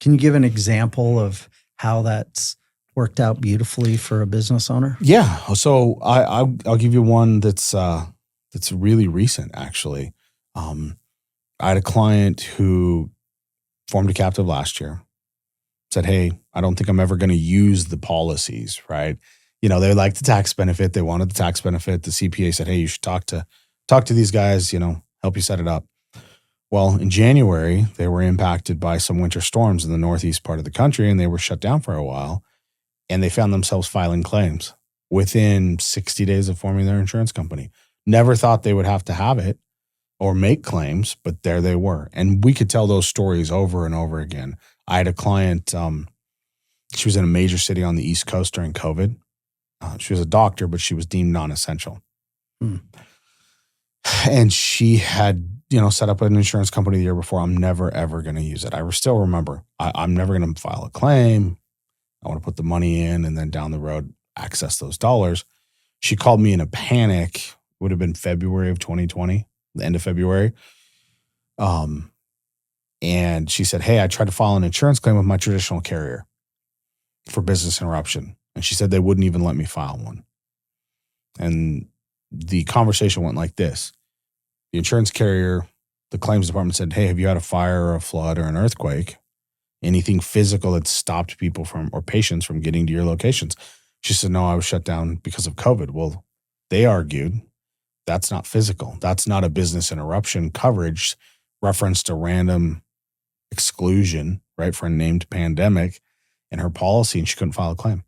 Can you give an example of how that's worked out beautifully for a business owner? Yeah. So I'll give you one that's really recent, actually. I had a client who formed a captive last year, said, hey, I don't think I'm ever going to use the policies, right? They like the tax benefit. They wanted the tax benefit. The CPA said, hey, you should talk to these guys, help you set it up. Well, in January, they were impacted by some winter storms in the northeast part of the country, and they were shut down for a while. And they found themselves filing claims within 60 days of forming their insurance company. Never thought they would have to have it or make claims, but there they were. And we could tell those stories over and over again. I had a client, she was in a major city on the East Coast during COVID. She was a doctor, but she was deemed non-essential. And she had, set up an insurance company the year before. I'm never, ever going to use it. I still remember, I'm never going to file a claim. I want to put the money in and then down the road, access those dollars. She called me in a panic. It would have been February of 2020, the end of February. And she said, hey, I tried to file an insurance claim with my traditional carrier for business interruption. And she said they wouldn't even let me file one. And the conversation went like this. The insurance carrier, the claims department said, hey, have you had a fire or a flood or an earthquake? Anything physical that stopped people from or patients from getting to your locations? She said, no, I was shut down because of COVID. Well, they argued that's not physical. That's not a business interruption coverage reference to random exclusion, right, for a named pandemic in her policy, and she couldn't file a claim.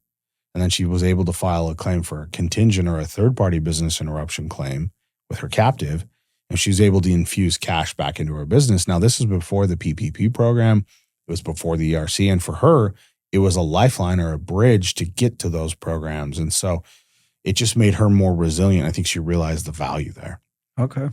And then she was able to file a claim for a contingent or a third-party business interruption claim with her captive, and she was able to infuse cash back into her business. Now, this is before the PPP program. It was before the ERC. And for her, it was a lifeline or a bridge to get to those programs. And so it just made her more resilient. I think she realized the value there. Okay.